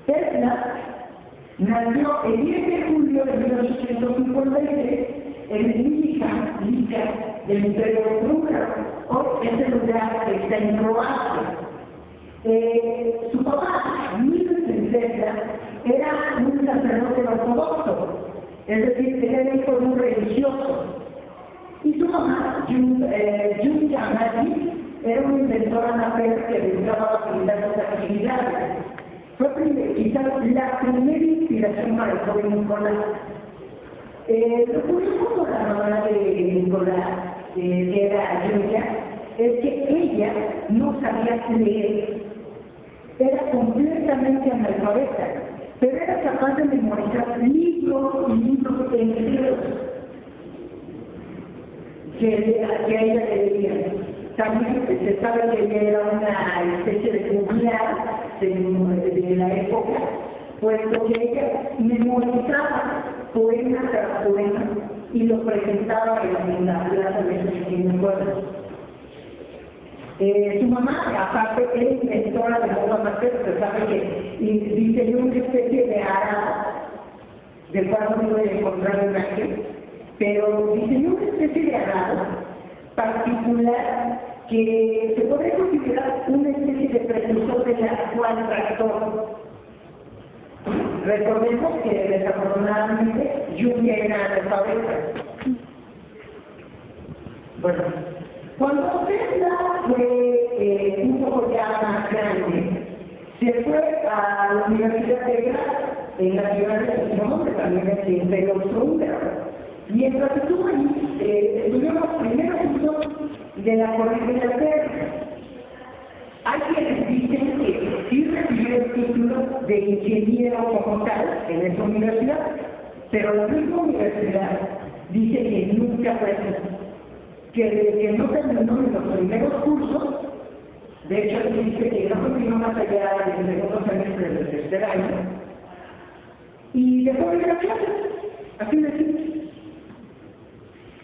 Tesla nació el 10 de julio de 1857 en Lica, del Imperio Húngaro. Hoy este lugar está en Croacia. Su papá, Nielsen Tesla, era un sacerdote ortodoxo, es decir, que era hijo de un religioso. Y su mamá, Julia Maggi, era una inventora amateur que dedicaba a facilitar sus actividades. Fue quizás la primera inspiración para el joven Nicolás. Lo curioso con la mamá de Nicolás, que era Julia, es que ella no sabía leer. Era completamente analfabeta, pero era capaz de memorizar libros y libros enteros que a ella le leían. También se sabe que ella era una especie de juglar de la época, puesto que ella memorizaba poema tras poema y lo presentaba en la plaza de sus pueblos. Su mamá, aparte, era inventora de moda amateur, pero sabe que diseñó una especie de arado, del cual no puede encontrar imagen, pero diseñó una especie de arado particular que se podría considerar una especie de precursor del actual tractor. Recordemos que desafortunadamente Julia era analfabeta. Bueno, cuando Tesla fue un poco ya más grande, se fue a la Universidad de Graz, en la ciudad de su nombre, también es el Imperio Húngaro. Mientras estuvo allí, estudió los primeros cursos de la corriente de la Tierra. Hay quienes dicen que sí recibió el título de ingeniero como tal en esa universidad, pero la misma universidad dice que nunca fue así. Que no terminó en los primeros cursos, de hecho dice que no continuó más allá del segundo semestre del tercer año, y dejó de ir a clases, así de simple.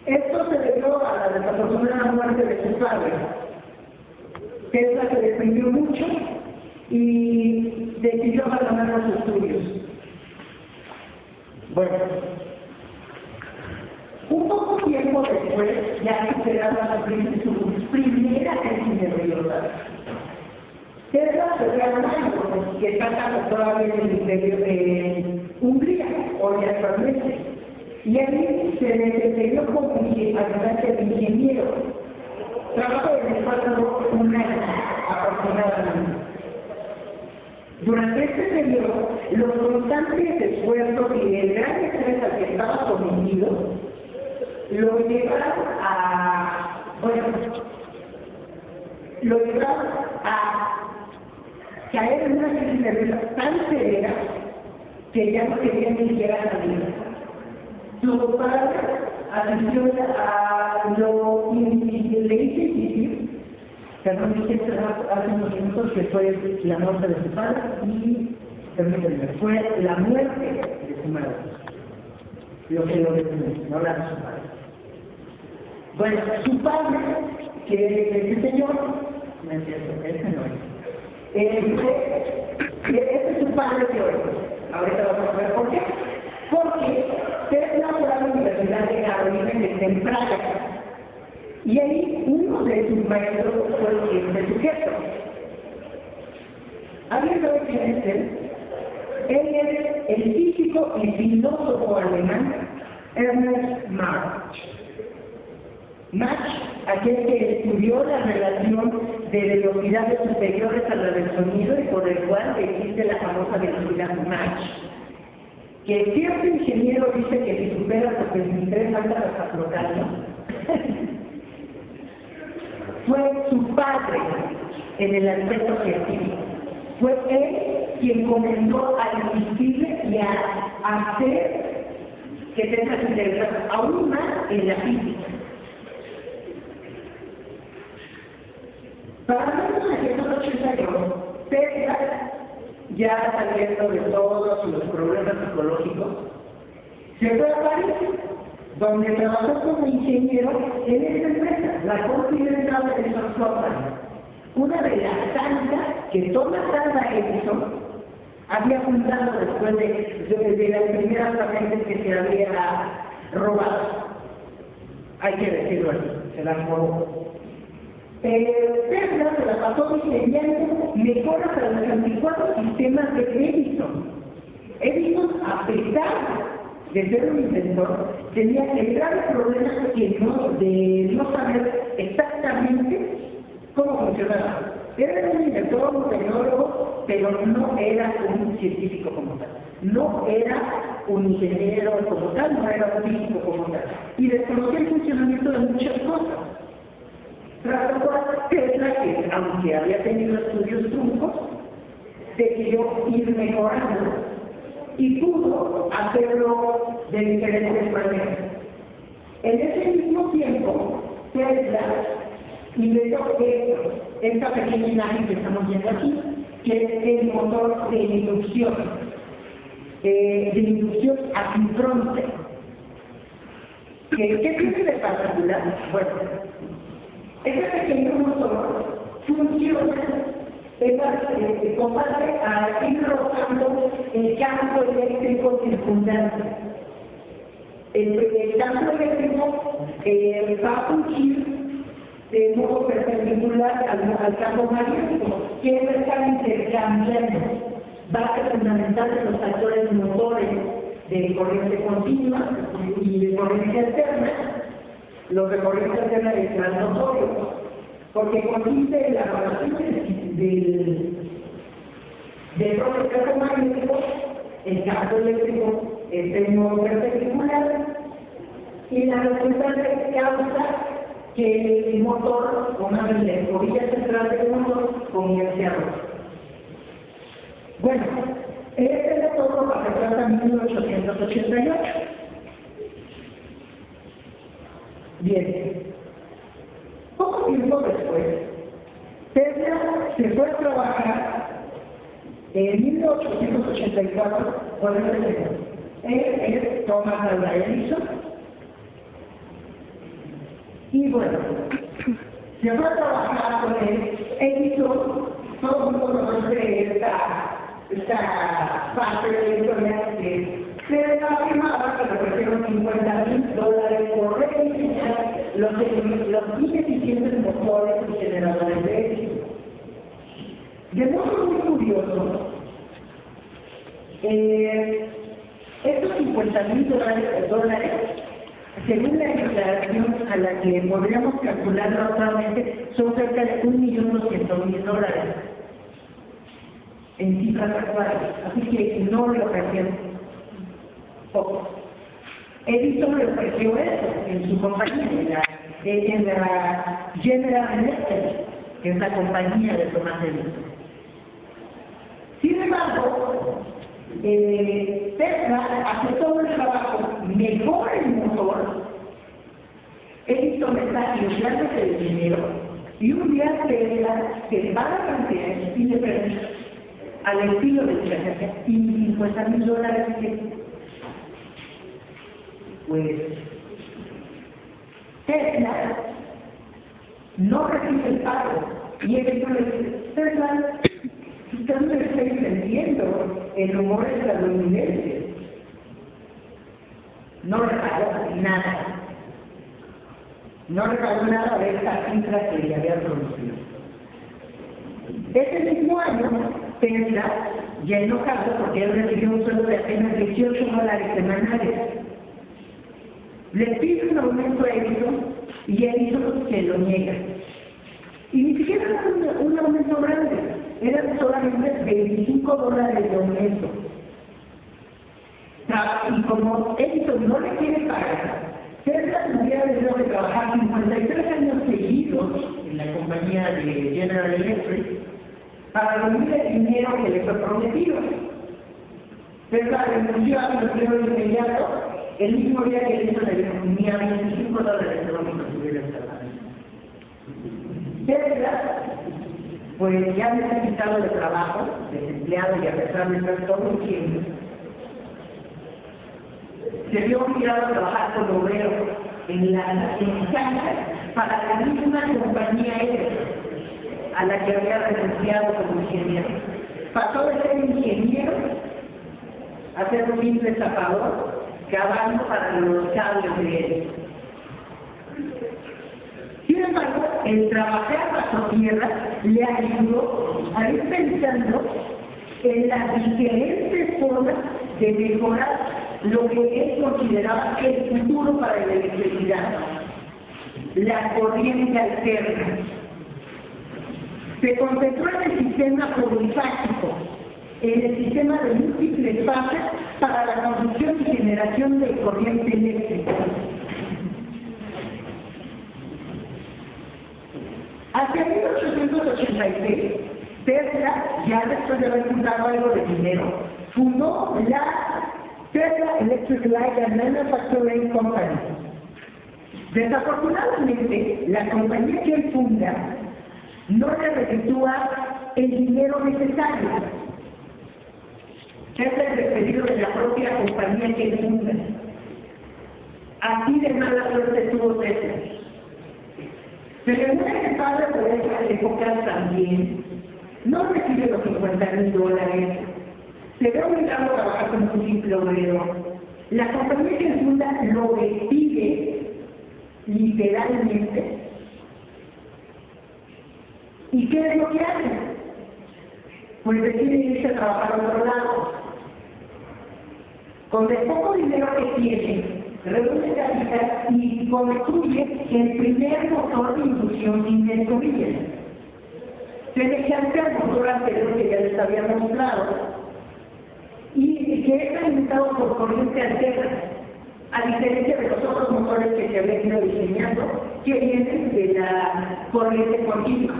Esto se debió a la desafortunada muerte de su padre. Tesla se deprimió mucho y decidió abandonar los estudios. Bueno, un poco tiempo después, ya superaba su primera crisis nerviosa, Tesla se fue a Hamburgo, que está todavía en el Imperio de Hungría, hoy actualmente, y allí se desempeñó como ayudante de ingeniero. Trabajó en el cual un año aproximadamente. Durante este periodo, los constantes esfuerzos y el gran estrés al que estaba sometido lo llevaron a caer en una crisis nerviosa tan severa que ya no quería ni siquiera salir. Su padre asistió a lo difícil, perdón, dije hace unos minutos que fue la muerte de su padre y fue la muerte de su madre. Lo que lo detuvo, no la de su padre. Bueno, su padre, que es el señor, no es cierto, ese no es. Este es su padre de hoy. Ahorita vamos a ver por qué. Porque Tesla fue a la Universidad de Carolina que está en Praga. Y ahí uno de sus maestros fue este sujeto. ¿Alguien sabe quién es él? Él es el físico y filósofo alemán Ernst Mach. Mach, aquel que estudió la relación de velocidades superiores a la del sonido y por el cual existe la famosa velocidad Mach. Que cierto ingeniero dice que si supera los 23 anda hasta flotando. Fue su padre en el aspecto científico. Fue él quien comenzó a insistirle y a hacer que Tesla se interesara aún más en la física. Para 1981, Tesla, ya saliendo de todos los problemas psicológicos, se fue a París, donde trabajó como ingeniero en esta empresa, la Continental Edison Company, una de las tantas que toma cada Edison había fundado después de las primeras patentes que se había robado. Hay que decirlo así, se las robó. Tesla se la pasó diseñando mejoras para los anticuados sistemas de Edison. Edison, a pesar de ser un inventor, tenía el grave problema de no saber exactamente cómo funcionaba. Era un inventor, un tecnólogo, pero no era un científico como tal. No era un ingeniero como tal, no era un físico como tal. Y desconocía el funcionamiento de muchas cosas. Tras lo cual, Tesla, que aunque había tenido estudios truncos, decidió ir mejorando y pudo hacerlo de diferentes maneras. En ese mismo tiempo, Tesla inventó esta pequeña imagen que estamos viendo aquí, que es el motor de inducción asincrónica. ¿Qué tiene de particular? Bueno, este pequeño motor funciona comparte a ir rozando el campo eléctrico circundante. El campo eléctrico va a fungir de modo perpendicular al campo magnético, que va a estar intercambiando. Va a ser fundamental en los factores motores de corriente continua y de corriente alterna. Los de corriente alterna es más notorio, porque consiste en la relación del campo magnético, el campo eléctrico es de modo perpendicular, y la resultante causa que el motor, o más bien la orilla central del motor, comience a rotar. Bueno, este motor lo retrata en 1888. Bien. Poco tiempo después, Tesla se fue a trabajar en 1884 con el señor. Él es Thomas Alva Edison. Y bueno, se fue a trabajar con él. Edison, todo el mundo conoce esta parte de la historia que se afirmaba que le ofrecieron $50,000 por rediseñar los ineficientes motores y generadores de Edison. De modo muy curioso, estos $50,000, según la declaración a la que podríamos calcular actualmente, son cerca de $1,200,000 en cifras actuales, así que no lo ofrecieron poco. Edison le ofreció eso en su compañía, en la General Electric, que es la compañía de Thomas Edison. Sin embargo, Tesla hace todo el trabajo, mejora el motor. Edison está inflándose el dinero, y un día Tesla se va a mantener y le permite, al estilo de China, y $50,000. Pues Tesla no recibe el pago, y Edison le dice: Tesla, usted no está entendiendo el humor estadounidense. No le pagó nada. No le pagó nada de esta cifra que le había producido. Ese mismo año, Tesla, ya enojado porque él recibió un sueldo de apenas $18 semanales, le pide un aumento a Edison y Edison se lo niega. Y ni siquiera era un aumento grande, eran solamente $25 de aumento. Y como Edison no le quiere pagar, Tesla tendría derecho de trabajar 53 años seguidos en la compañía de General Electric para reunir el dinero que le fue prometido. Tesla renunció a su empleo de inmediato, el mismo día que Edison le dijo: ni a $25 te vamos a subir el salario. Tesla, pues ya necesitado de trabajo, desempleado, y a pesar de ser todo un genio, se vio obligado a trabajar como obrero en Kansas para la misma compañía a la que había renunciado como ingeniero. Pasó de ser ingeniero hacer un simple zapador cavando para los cables de él. Sin embargo, el trabajar bajo tierra le ayudó a ir pensando en las diferentes formas de mejorar lo que él consideraba el futuro para la electricidad, la corriente alterna. Se concentró en el sistema polifásico, en el sistema de múltiples fases para la producción y generación de corriente eléctrica. Hacia 1886, Tesla, ya después de haber juntado algo de dinero, fundó la Tesla Electric Light and Manufacturing Company. Desafortunadamente, la compañía que él funda no le reditúa el dinero necesario. Es el despedido de la propia compañía que él funda. Así de mala suerte tuvo Tesla. Pero en una padre por esas épocas también no recibe los $50,000. Se ve obligado a trabajar como un simple obrero. La compañía que funda lo despide literalmente. ¿Y qué es lo que hace? Pues decide irse a trabajar a otro lado. Con el poco dinero que tiene, reduce capital y construye el primer motor de inducción sin escobillas. Semejante al motor anterior que ya les había mostrado y que es alimentado por corriente alterna, a diferencia de los otros motores que se habían ido diseñando, que vienen de la corriente continua.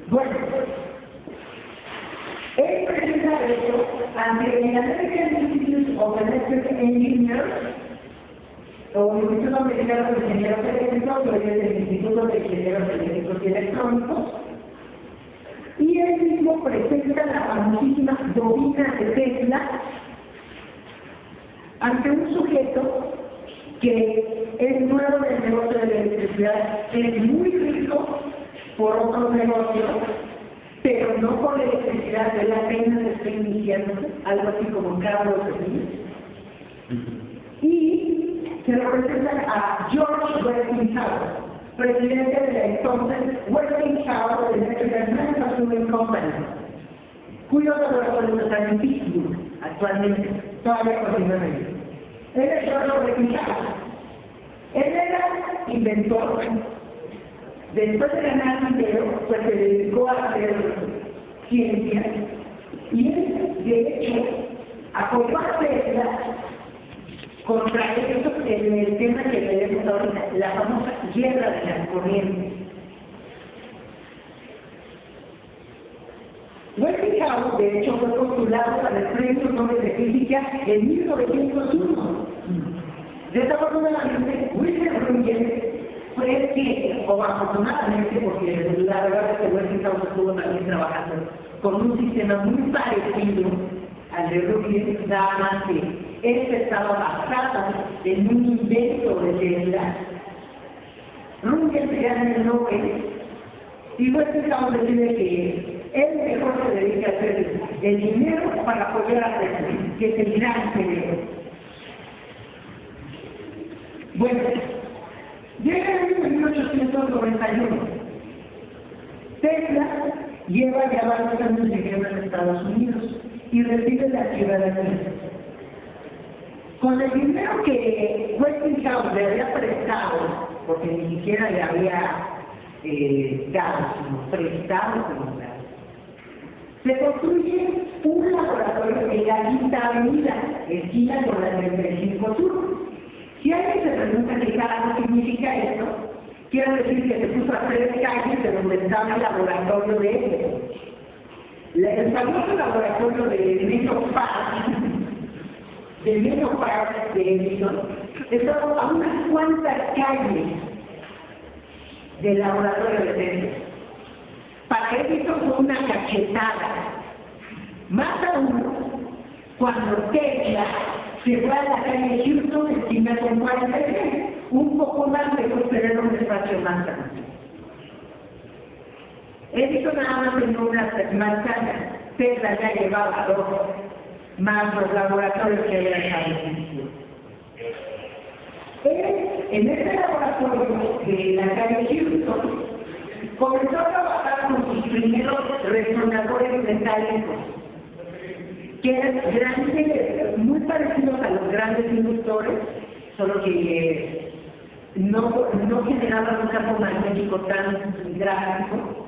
Bueno, él presenta esto ante el American Institute of Electric Engineers, o el Instituto Americano de Ingenieros Eléctricos, o el Instituto de Ingenieros Eléctricos y Electrónicos, y él mismo presenta la famosísima bobina de Tesla ante un sujeto que es nuevo en el negocio de la electricidad, es muy rico por otros negocios, pero no por la electricidad, él apenas está iniciando, algo así como Carlos y se lo presentan a George Westinghouse, presidente de la entonces Westinghouse Electric Manufacturing Company, cuyos laboratorios están en Pittsburgh actualmente, todavía continúan ahí. Él es George Westinghouse. Él era inventor. Después de ganar dinero, pues se dedicó a hacer ciencia y él, de hecho, apoyó a Tesla contra eso en el tema que leemos ahorita, la famosa guerra de las corrientes. Westinghouse, de hecho, fue postulado para el Premio Nobel de Física en 1901. Desafortunadamente, Wilhelm Röntgen fue que, o afortunadamente, porque la verdad es que Westinghouse estuvo también trabajando con un sistema muy parecido al de Röntgen, nada más que este estaba basado en un invento de Tesla. Röntgen se gana el Nobel y Westinghouse decide que él mejor se dedica a hacer el dinero para apoyar a Tesla, que es el gran cerebro. Bueno, llega el año 1891. Tesla lleva ya varios años viviendo en Estados Unidos y recibe la ciudadanía. Con el dinero que Westinghouse le había prestado, porque ni siquiera le había dado, sino prestado como tal, se construye un laboratorio en la Quinta Avenida, esquina con la 35 Sur. Si alguien se pregunta qué carajo significa esto, quiero decir que se puso a 3 calles de donde estaba el laboratorio de Edison. El famoso laboratorio de Menlo Park, de Edison, estaba a unas cuantas calles del laboratorio de Tesla. Para Edison fue una cachetada. Más aún, cuando Tesla se fue a la calle Houston, esquina con 43, un poco más lejos, pero era un espacio más amplio. Edison nada más tenía unas manzanas, Tesla ya llevaba 2. más los laboratorios que había establecido. En este laboratorio de la calle Houston comenzó a trabajar con sus primeros resonadores metálicos, que eran grandes, muy parecidos a los grandes inductores, solo que no generaban un campo magnético tan gráfico,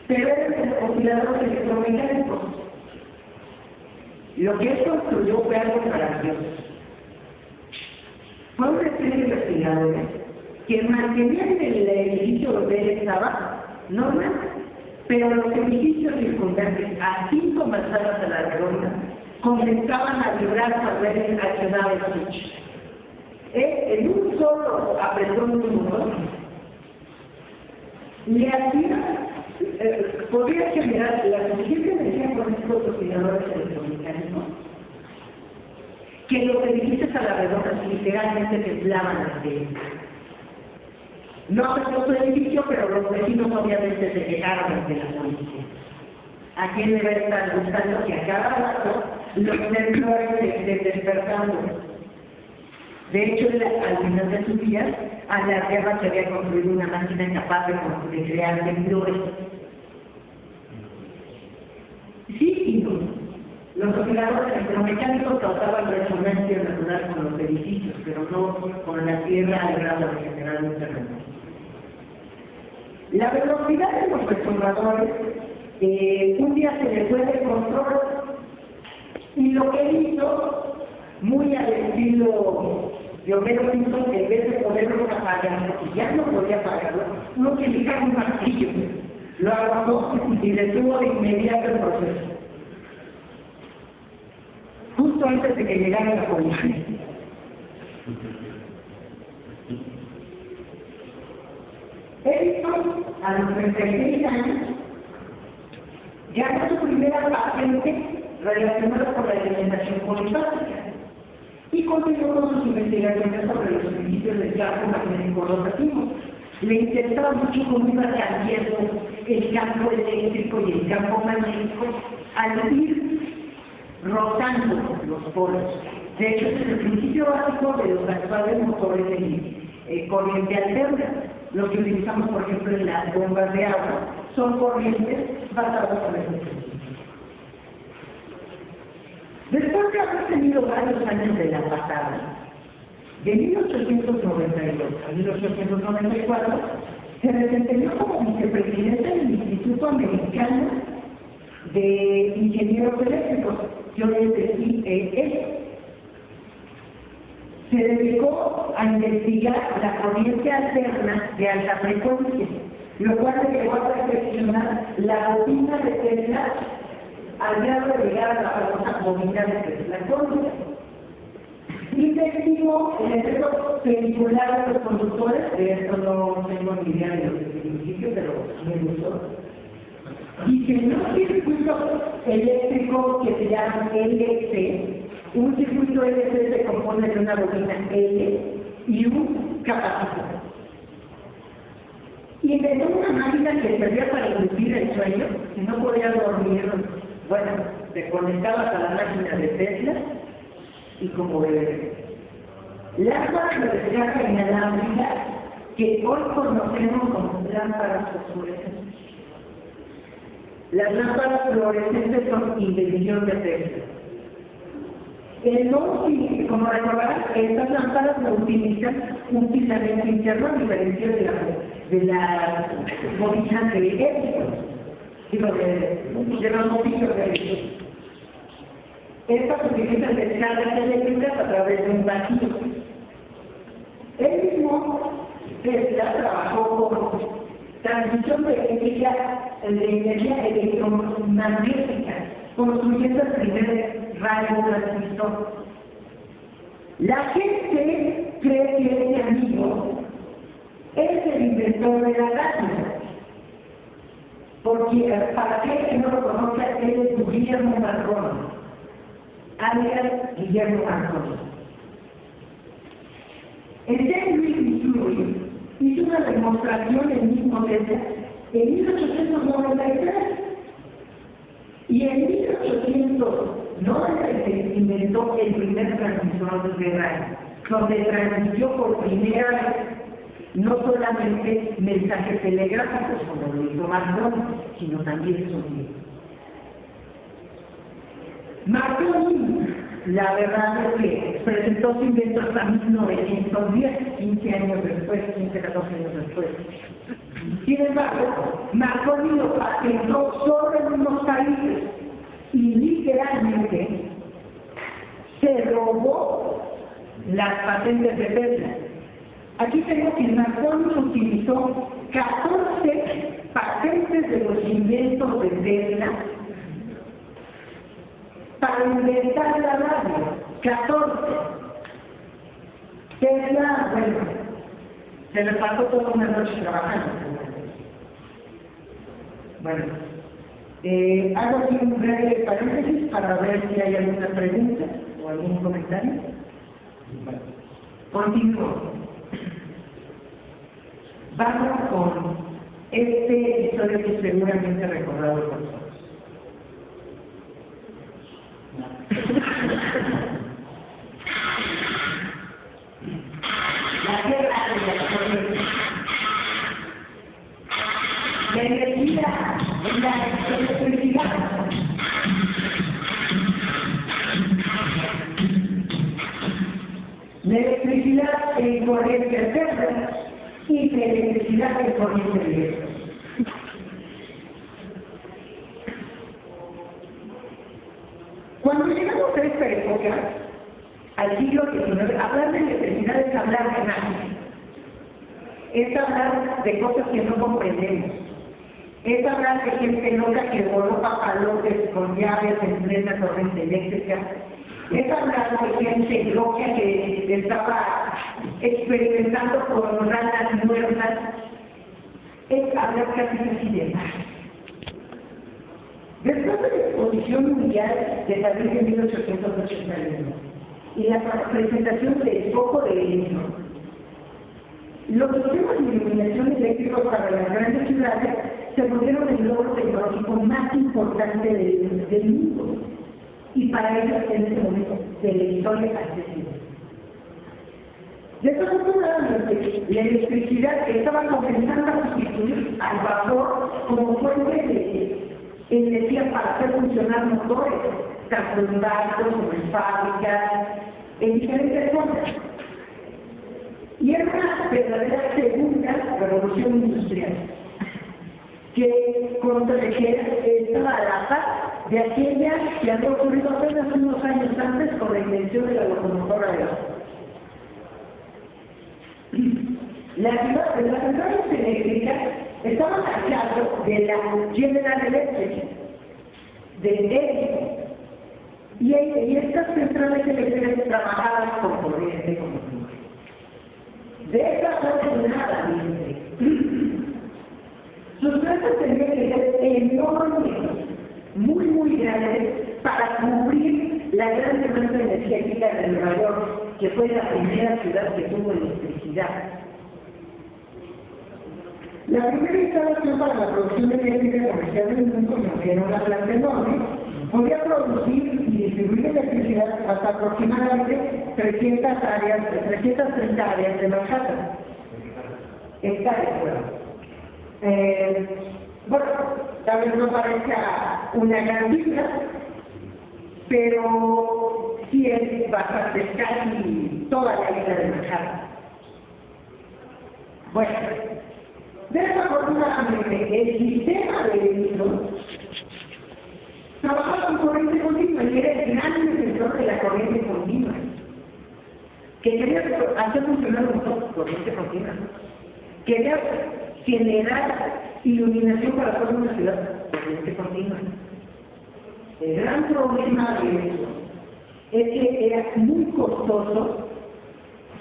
pero eran osciladores electromecánicos. Lo que él construyó fue algo maravilloso. Fue una serie de investigadores que mantenían el edificio donde él estaba normal, pero los edificios circundantes, a 5 manzanas a la redonda, comenzaban a vibrar cuando él accionaba el switch. En un solo apretón de un botón, le hacía, podría generar la suficiente energía con estos osciladores electromecánicos, que los edificios a la redonda literalmente temblaban ante él. No afectó su edificio, pero los vecinos obviamente se quejaron de la policía. ¿A quién le va a estar gustando que a cada rato los sensores se estén despertando? De hecho, al final de sus días, alargaba que había construido una máquina capaz de crear temblores. Sí y no. Los osciladores electromecánicos causaban resonancia natural con los edificios, pero no con la tierra al grado de generar un terremoto. La velocidad de los resonadores un día se le fue de control, y lo que hizo, muy al estilo de Homero Simpson, que en vez de poderlo apagar, porque ya no podía apagarlo, no utilizaba un martillo, lo agarró y detuvo de inmediato el proceso, justo antes de que llegara la policía. Edison, a los 36 años, ganó su primera patente relacionada con la alimentación polifásica y continuó con sus investigaciones sobre los principios del campo magnético rotativo. Le interesaba mucho cómo iba cambiando el campo eléctrico y el campo magnético al ir rotando los polos. De hecho, es el principio básico de los actuales motores de corriente alterna. Lo que utilizamos, por ejemplo, en las bombas de agua son corrientes basadas en este principio. Después de haber tenido varios años de la pasada, de 1892 a 1894, se desempeñó como vicepresidente del Instituto Americano de Ingenieros Eléctricos, IEEE. Se dedicó a investigar la corriente alterna de alta frecuencia, lo cual le llevó a perfeccionar la bobina de Tesla al grado de llegar a la famosa bobina de Tesla cósmica. Investigó el efecto pendicular de los conductores, de esto no tengo ni idea de lo que significa, pero me gustó. Diseñó un circuito eléctrico que se llama LC. Un circuito LC se compone de una bobina L y un capacitor. Inventó una máquina que servía para inducir el sueño. Si no podía dormir, bueno, te conectabas a la máquina de Tesla y como bebé. Lámparas de descarga inalámbrica que hoy conocemos como lámparas fosforescentes. Las lámparas fluorescentes son invención de Tesla. Como recordarán, estas lámparas no utilizan un filamento interno a diferencia de las bobinas de eléctricos, de los bombillos de eléctricos. Estas utilizan descargas eléctricas a través de un vacío. El mismo Tesla trabajó con transmisión de energía electromagnética, construyendo el primer radiotransmisor. La gente cree que este amigo es el inventor de la radio, porque para aquel que no lo conozca, él es Guillermo Marconi, alias Guillermo Marconi. En St. Louis, Missouri, hizo una demostración del mismo Tesla en 1893 y en 1895 presentó el primer transmisor de radio, donde transmitió por primera vez no solamente mensajes telegráficos, como lo hizo Marconi, sino también sonido. Marconi, la verdad es que presentó su invento hasta 1910, 15 años después, 15, 14 años después. Sin embargo, Marconi lo patentó solo en unos países y literalmente se robó las patentes de Tesla. Aquí tengo que Marconi utilizó 14 patentes de los inventos de Tesla para inventar la radio. 14. Tesla, bueno, se le pasó toda una noche trabajando. Bueno, hago aquí un breve paréntesis para ver si hay alguna pregunta o algún comentario. Bueno, continúo. Vamos con este historia que seguramente recordado por todos. La guerra de las corrientes. La energía, la electricidad. La electricidad en corriente alterna y la electricidad en corriente directa. Cuando llegamos a esta época, al siglo XIX, hablar de electricidad es hablar de magia. Es hablar de cosas que no comprendemos. Es hablar de gente loca que voló papalotes con llaves en plena corriente eléctrica. Es hablar de gente loca que estaba experimentando con ranas muertas. Es hablar casi de magia. Después de la Exposición Mundial de abril de 1881 y la presentación del foco de helio, los sistemas de iluminación eléctricos para las grandes ciudades se volvieron el logro tecnológico más importante del mundo y para ellos en ese momento de la historia accesible. Desafortunadamente, la electricidad estaba comenzando a sustituir al vapor como fuente de energía para hacer funcionar motores, tanto en barcos como en fábricas, en diferentes zonas. Y era una verdadera segunda revolución industrial, que estaba a la par de aquella que había ocurrido apenas unos años antes con la invención de la locomotora de vapor. Las centrales eléctricas estaban a cargo de la General Electric, de Edison, y estas centrales eléctricas trabajaban con corriente continua. De esta forma, sus plantas tenían que ser enormes, muy grandes, para cubrir la gran demanda energética de Nueva York, que fue la primera ciudad que tuvo electricidad. La primera instalación para la producción eléctrica comercial del mundo, que era una planta enorme, podía producir y distribuir electricidad hasta aproximadamente 330 áreas de Manhattan. Bueno, tal vez no parezca una gran cifra, pero sí es bastante, casi toda la isla de Manhattan. Bueno, desafortunadamente, el sistema de Edison trabajaba con corriente continua y era el gran defensor de la corriente continua, que quería hacer funcionar un motor corriente continua, quería generar iluminación para toda una ciudad corriente continua. El gran problema de eso es que era muy costoso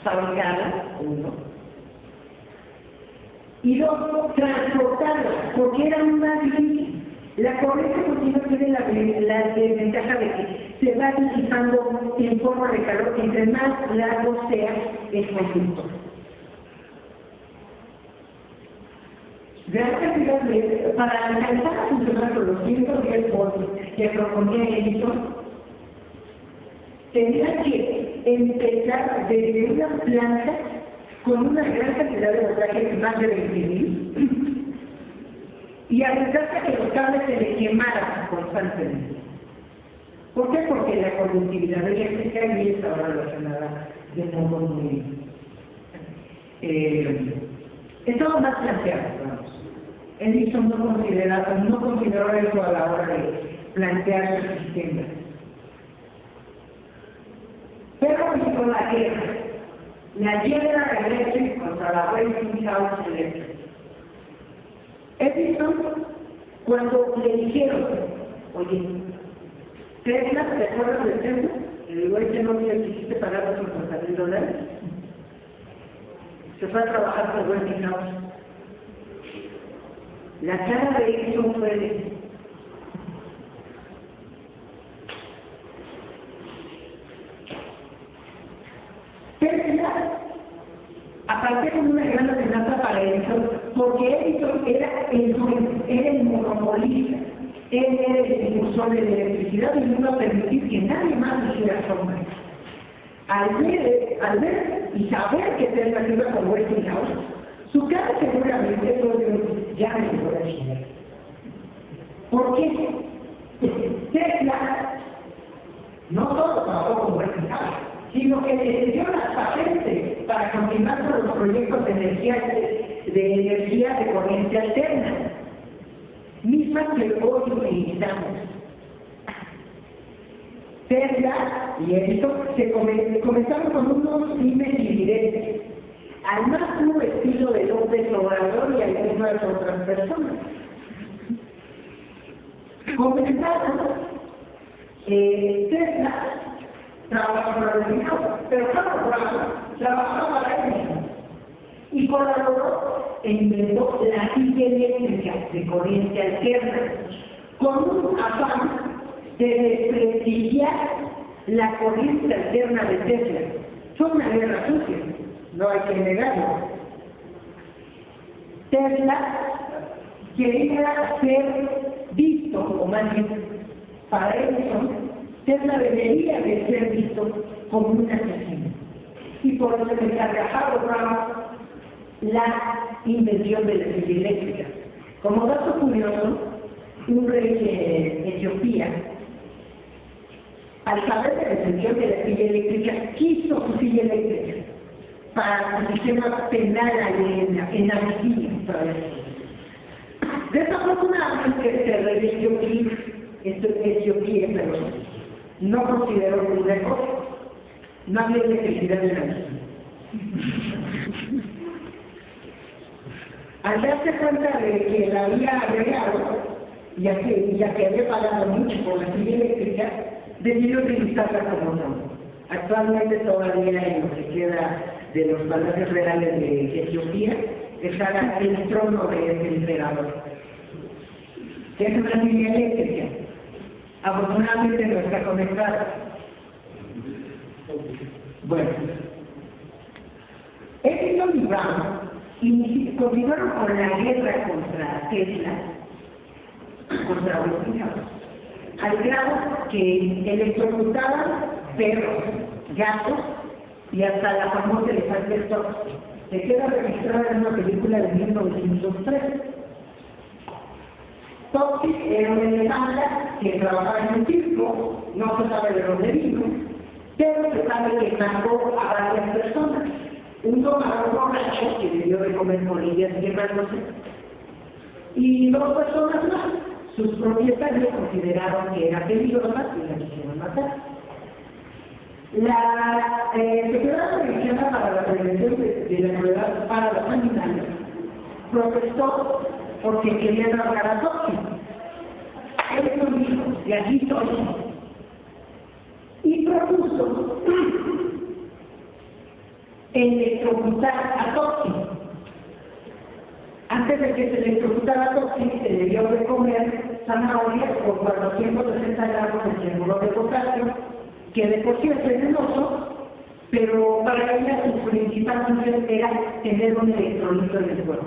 fabricarla, uno, y dos, transportarla, porque era más difícil. La corriente continua tiene la desventaja de que se va disipando en forma de calor entre más largo sea el conductor. Gran cantidad para alcanzar a funcionar con los 110 voltios que proponía Edison, tenía que empezar desde una planta con una gran cantidad de voltaje, más de 20.000, y arriesgarse a que los cables se le quemaran constantemente. ¿Por qué? Porque la conductividad eléctrica y estaba relacionada de modo muy... estaba más planteado, vamos. Edison no consideró eso a la hora de plantear su sistema. Pero con la guerra, la General Electric contra la Westinghouse Electric. Edison, cuando le dijeron, oye, Tesla, ¿te acuerdas de Tesla? El güey que no quisiste pagar los $50,000. Se fue a trabajar por Westinghouse. La cara de Edison fue de... Tesla, aparte de una gran amenaza para Edison, porque Edison era el monopolista, él era el impulsor de la electricidad y no iba a permitir que nadie más hiciera sombra. Al ver y saber que Tesla iba con Westinghouse, su cara seguramente fue de ya me voy a chingar. ¿Por qué? Tesla no solo trabajó con Westinghouse, sino que le dio las patentes para continuar con los proyectos de energía de corriente alterna, mismas que hoy utilizamos. Tesla y Edison comenzaron con unos dimes y diretes, al más puro estilo de López Obrador y algunas otras personas. Comenzaron, Tesla trabajaba para Westinghouse, pero trabajaba para él mismo. Y colaboró e inventó la silla eléctrica de corriente alterna, con un afán de desprestigiar la corriente alterna de Tesla. Fue una guerra sucia, no hay que negarlo. Tesla quería ser visto, o más bien, para Edison, Tesla debería de ser visto como un asesino. Y por eso se cargaba la invención de la silla eléctrica. Como dato curioso, un rey de Etiopía, al saber de la invención de la silla eléctrica, quiso su silla eléctrica para su sistema penal en Abisinia. Desafortunadamente, el rey de Etiopía, no consideró ninguna cosa. No había necesidad de la misma. Al darse cuenta de que la había agregado, ya que había pagado mucho por la silla eléctrica, decidió utilizarla como trono. Actualmente todavía en lo que queda de los palacios reales de Etiopía está el trono del emperador, que es una silla eléctrica. Afortunadamente no está conectada. Bueno, Edison y Brown continuaron con la guerra contra Tesla, contra Westinghouse, al grado que electrocutaban perros, gatos y hasta la famosa elefante Tox, que queda registrada en una película de 1903. Toxic era una elefante que trabajaba en un circo, no se sabe de dónde vino, pero se sabe que mató a varias personas. Un domador borracho que le dio de comer polillas quemándose, y dos personas más. Sus propietarios consideraron que era peligrosa y la quisieron matar. La Sociedad Americana para la Prevención de la Enfermedad para los Animales protestó porque quería trabajar a Toxic. Él lo dijo, y aquí estoy. Y propuso electrocutar a Toxic. Antes de que se electrocutara a Toxic, se le dio de comer zanahorias por 460 gramos de cianuro de potasio, que de por sí es venenoso, pero para ella su principal función era tener un electrolito en el cuerpo.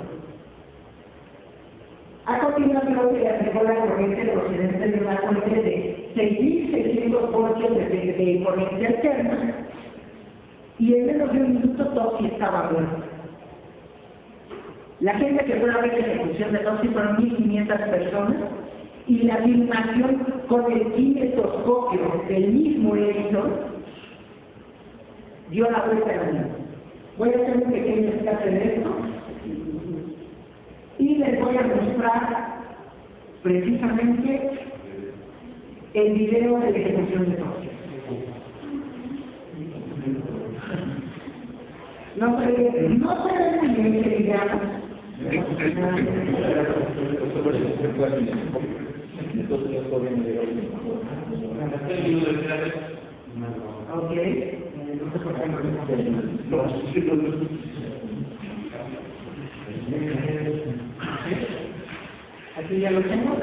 A continuación se le aplicó la corriente procedente de una fuente de 6.600 voltios de de corriente alterna, y en menos de un minuto Tossi estaba muerto. La gente que fue a ver la ejecución de Tossi fueron 1.500 personas, y la filmación con el kinetoscopio del mismo Edison dio la vuelta al mundo. Voy a hacer un pequeño espacio de esto y les voy a mostrar precisamente el video de la ejecución de Tossi. No se ve muy bien que digamos. Ok. Aquí ya lo tengo.